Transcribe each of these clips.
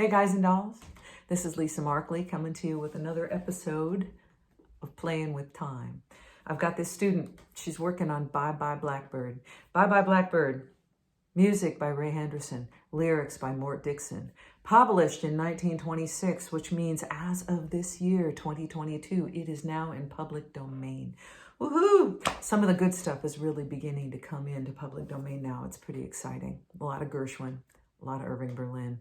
Hey guys and dolls, this is Lisa Markley coming to you with another episode of Playing with Time. I've got this student, she's working on Bye Bye Blackbird. Bye Bye Blackbird, music by Ray Henderson, lyrics by Mort Dixon, published in 1926, which means as of this year, 2022, it is now in public domain. Woohoo! Some of the good stuff is really beginning to come into public domain now. It's pretty exciting. A lot of Gershwin, a lot of Irving Berlin,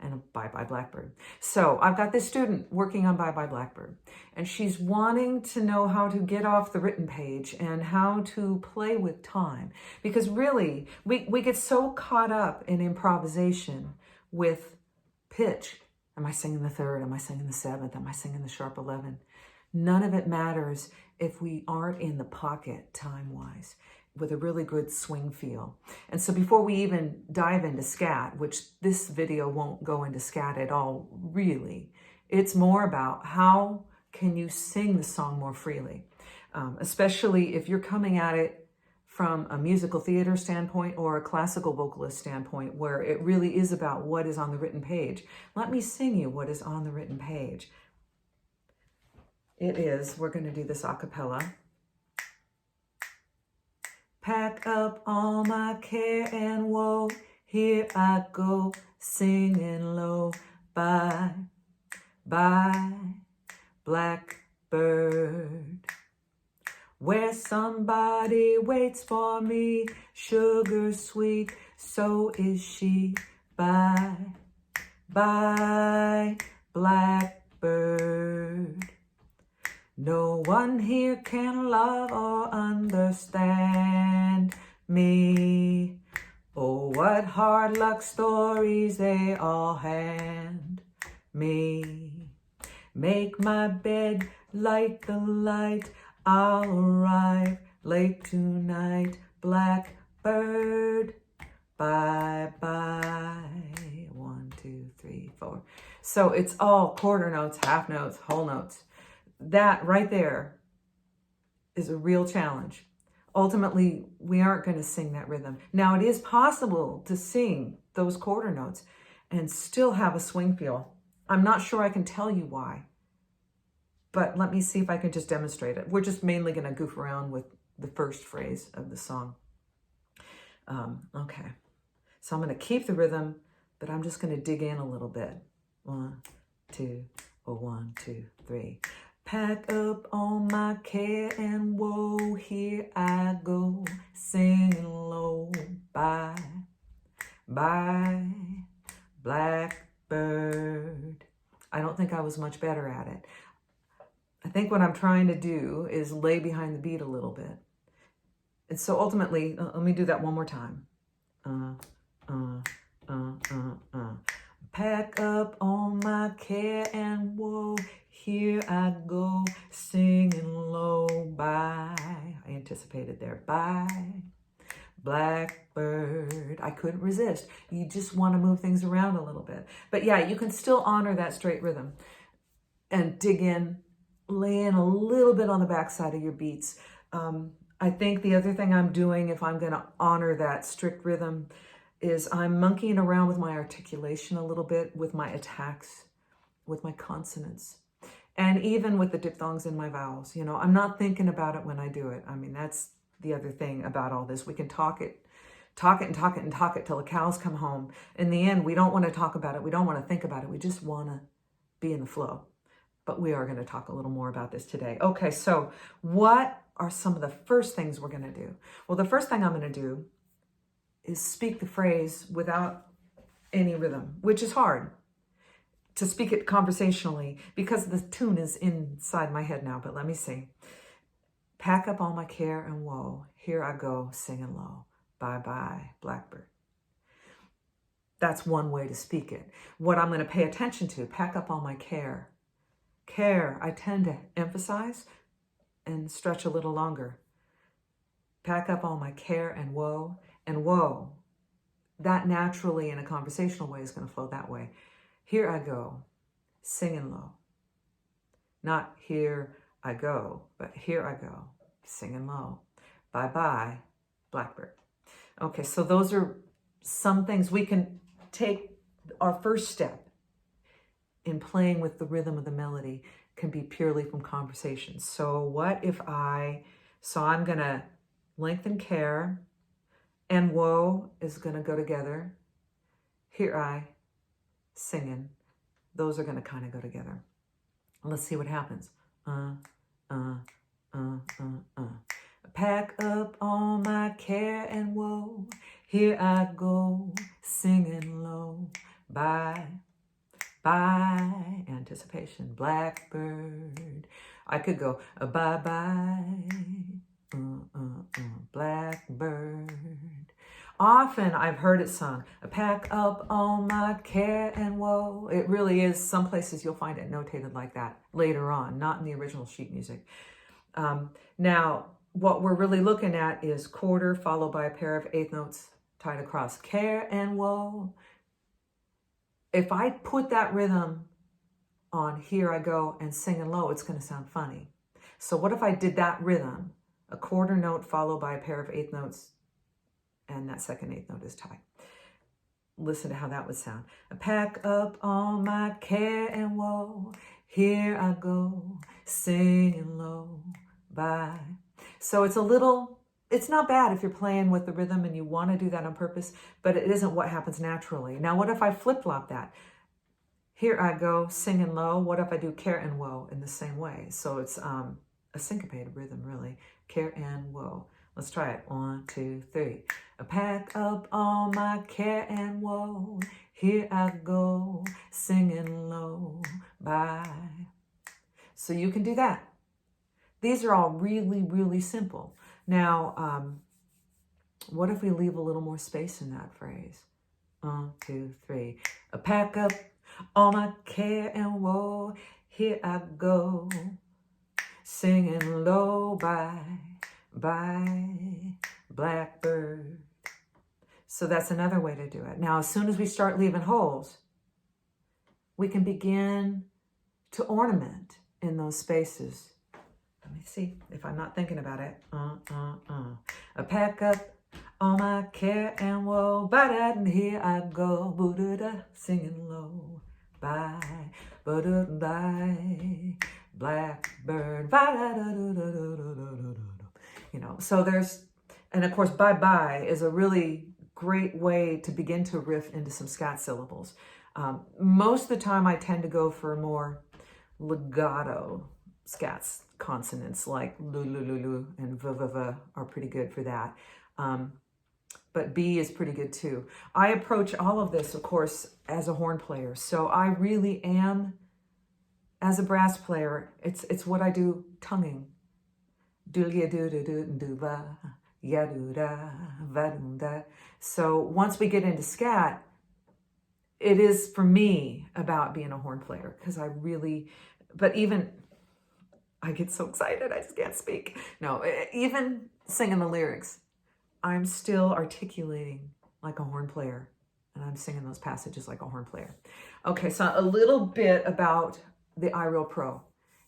and a Bye Bye Blackbird. So I've got this student working on Bye Bye Blackbird, and she's wanting to know how to get off the written page and how to play with time. Because really, we get so caught up in improvisation with pitch. Am I singing the third? Am I singing the seventh? Am I singing the sharp 11? None of it matters if we aren't in the pocket time-wise, with a really good swing feel. And so before we even dive into scat, which this video won't go into scat at all, really, it's more about how can you sing the song more freely, especially if you're coming at it from a musical theater standpoint or a classical vocalist standpoint, where it really is about what is on the written page. Let me sing you what is on the written page. It is, we're going to do this a cappella. Pack up all my care and woe, here I go, singing low. Bye, bye, blackbird. Where somebody waits for me, sugar sweet, so is she. Bye, bye, blackbird. No one here can love or understand me. Oh, what hard luck stories they all hand me. Make my bed, light the light, I'll arrive late tonight. Blackbird, bye bye. 1, 2, 3, 4. So it's all quarter notes, half notes, whole notes. That right there is a real challenge. Ultimately, we aren't going to sing that rhythm. Now, it is possible to sing those quarter notes and still have a swing feel. I'm not sure I can tell you why, but let me see if I can just demonstrate it. We're just mainly going to goof around with the first phrase of the song. Okay, so I'm going to keep the rhythm, but I'm just going to dig in a little bit. 1, 2, or 1, 2, 3. Pack up all my care and woe, here I go, singing low. Bye, bye, blackbird. I don't think I was much better at it. I think what I'm trying to do is lay behind the beat a little bit. And so ultimately, let me do that one more time. Pack up all my care and woe, here I go, singing low. Bye. I anticipated there. Bye, blackbird. I couldn't resist. You just want to move things around a little bit. But yeah, you can still honor that straight rhythm and dig in, lay in a little bit on the backside of your beats. I think the other thing I'm doing, if I'm going to honor that strict rhythm, is I'm monkeying around with my articulation a little bit, with my attacks, with my consonants, and even with the diphthongs in my vowels. You know, I'm not thinking about it when I do it. I mean, that's the other thing about all this. We can talk it till the cows come home. In the end, we don't want to talk about it. We don't want to think about it. We just want to be in the flow. But we are going to talk a little more about this today. Okay, so what are some of the first things we're going to do? Well, the first thing I'm going to do is speak the phrase without any rhythm, which is hard to speak it conversationally because the tune is inside my head now. But let me see. Pack up all my care and woe, here I go, singing low. Bye bye, blackbird. That's one way to speak it. What I'm going to pay attention to, pack up all my care. Care, I tend to emphasize and stretch a little longer. Pack up all my care and woe. And woe, that naturally in a conversational way is going to flow that way. Here I go, singing low. Not here I go, but here I go, singing low. Bye bye, blackbird. Okay, so those are some things we can take our first step in playing with the rhythm of the melody can be purely from conversation. So what if I'm gonna lengthen care and woe is gonna go together. Here I, singing. Those are gonna kind of go together. Let's see what happens. Pack up all my care and woe. Here I go, singing low. Bye, bye, anticipation, blackbird. I could go, bye-bye, blackbird. Often I've heard it sung, pack up all my care and woe. It really is, some places you'll find it notated like that later on, not in the original sheet music. Now, what we're really looking at is quarter followed by a pair of eighth notes tied across. Care and woe. If I put that rhythm on Here I Go and singing low, it's going to sound funny. So what if I did that rhythm, a quarter note followed by a pair of eighth notes, and that second eighth note is tied? Listen to how that would sound. I pack up all my care and woe. Here I go, singing low. Bye. So it's not bad if you're playing with the rhythm and you want to do that on purpose, but it isn't what happens naturally. Now, what if I flip-flop that? Here I go, singing low. What if I do care and woe in the same way? So it's a syncopated rhythm, really. Care and woe. Let's try it. 1, 2, 3. I pack up all my care and woe. Here I go, singing low. Bye. So you can do that. These are all really, really simple. Now, what if we leave a little more space in that phrase? 1, 2, 3. I pack up all my care and woe. Here I go, singing low. Bye, bye, blackbird. So that's another way to do it. Now, as soon as we start leaving holes, we can begin to ornament in those spaces. Let me see if I'm not thinking about it. I pack up all my care and woe. Ba-da, and here I go. Boo-da-da, singing low. Bye, ba-da, bye, blackbird. You know, so and of course, bye-bye is a really great way to begin to riff into some scat syllables. Most of the time I tend to go for more legato scats consonants, like lu lu lu lu and v v v are pretty good for that. But B is pretty good too. I approach all of this, of course, as a horn player. So I really am, as a brass player, it's what I do tonguing. So once we get into scat, it is for me about being a horn player, because I get so excited, I just can't speak. No, even singing the lyrics, I'm still articulating like a horn player, and I'm singing those passages like a horn player. Okay, so a little bit about the iReal Pro.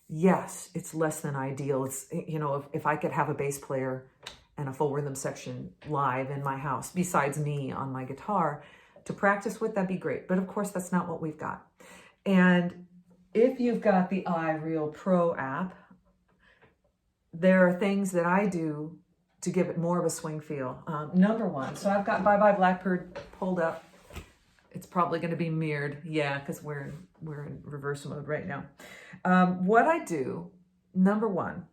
Yes, it's less than ideal. It's, you know, if I could have a bass player and a full rhythm section live in my house, besides me on my guitar, to practice with, that'd be great. But of course, that's not what we've got. And if you've got the iReal Pro app, there are things that I do to give it more of a swing feel. Number one, so I've got Bye Bye Blackbird pulled up. It's probably going to be mirrored, yeah, because we're in reverse mode right now. What I do, number one,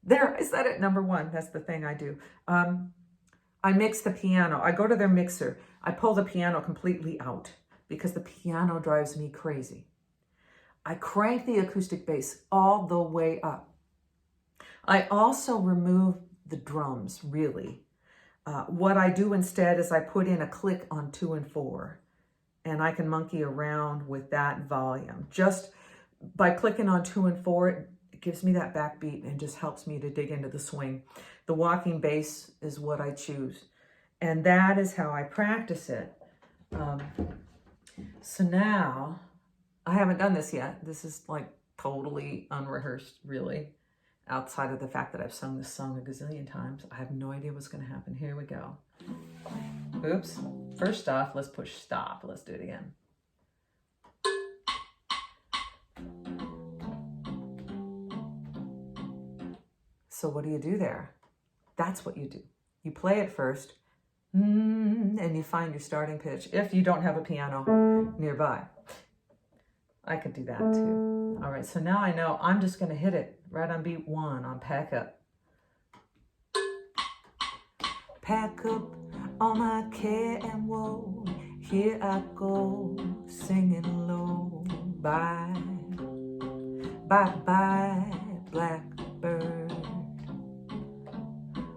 there, I said it, number one, that's the thing I do. I mix the piano. I go to their mixer. I pull the piano completely out because the piano drives me crazy. I crank the acoustic bass all the way up. I also remove the drums, really. What I do instead is I put in a click on 2 and 4, and I can monkey around with that volume. Just by clicking on 2 and 4, it gives me that backbeat and just helps me to dig into the swing. The walking bass is what I choose, and that is how I practice it. So now, I haven't done this yet. This is like totally unrehearsed, really. Outside of the fact that I've sung this song a gazillion times, I have no idea what's going to happen. Here we go. Oops. First off, let's push stop. Let's do it again. So what do you do there? That's what you do. You play it first, and you find your starting pitch if you don't have a piano nearby. I could do that too. All right, so now I know I'm just going to hit it right on beat 1 on Pack Up. Pack up all my care and woe, here I go, singing low. Bye, bye, bye, blackbird,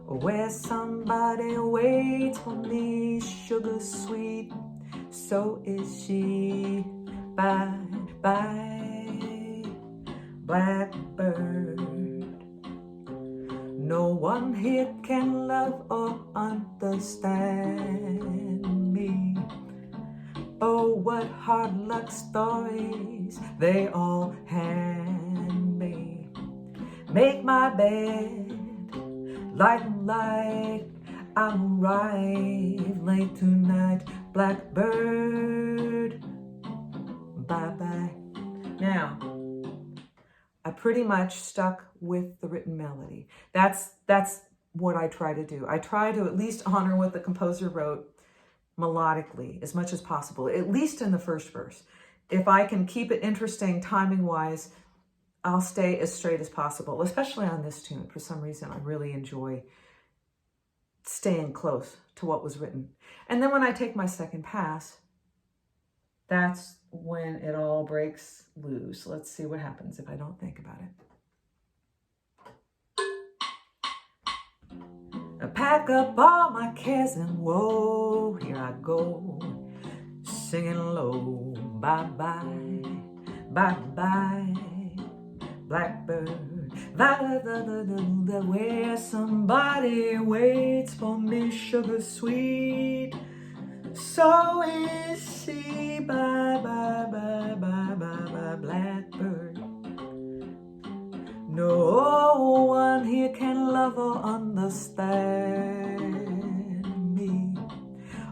where somebody waits for me, sugar sweet, so is she. Bye, bye, blackbird. No one here can love or understand me. Oh, what hard luck stories they all hand me. Make my bed, light and light, I'll arrive late tonight, blackbird. Bye-bye. Now, I pretty much stuck with the written melody. That's what I try to do. I try to at least honor what the composer wrote melodically as much as possible, at least in the first verse. If I can keep it interesting timing-wise, I'll stay as straight as possible, especially on this tune. For some reason, I really enjoy staying close to what was written. And then when I take my second pass, that's when it all breaks loose. Let's see what happens if I don't think about it. I pack up all my cares and woe, here I go, singing low. Bye-bye, bye-bye, blackbird, where somebody waits for me, sugar sweet, so is she. Bye, bye, bye, bye, bye, bye, blackbird. No one here can love or understand me.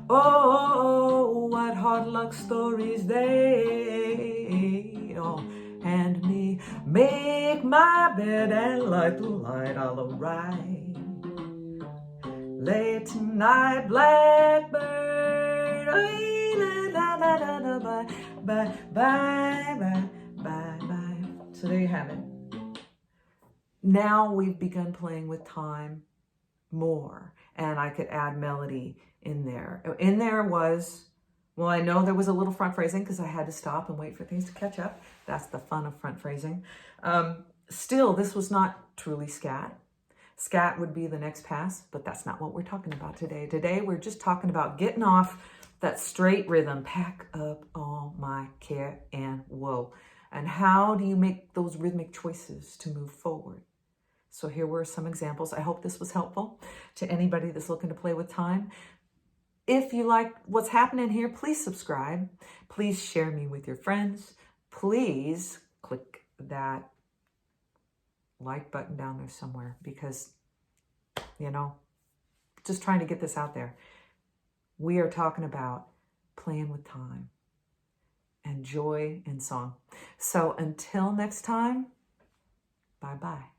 Oh, what hard luck stories they all hand me. Make my bed and light the light, I'll arrive late tonight, blackbird. Bye, bye, bye, bye, bye, bye. So there you have it. Now we've begun playing with time more, and I could add melody in there. In there was, well, I know there was a little front phrasing because I had to stop and wait for things to catch up. That's the fun of front phrasing. Still, this was not truly scat. Scat would be the next pass, but that's not what we're talking about today. Today, we're just talking about getting off that straight rhythm. Pack up all my care and woe. And how do you make those rhythmic choices to move forward? So here were some examples. I hope this was helpful to anybody that's looking to play with time. If you like what's happening here, please subscribe. Please share me with your friends. Please click that like button down there somewhere because, you know, just trying to get this out there. We are talking about playing with time and joy in song. So until next time, bye-bye.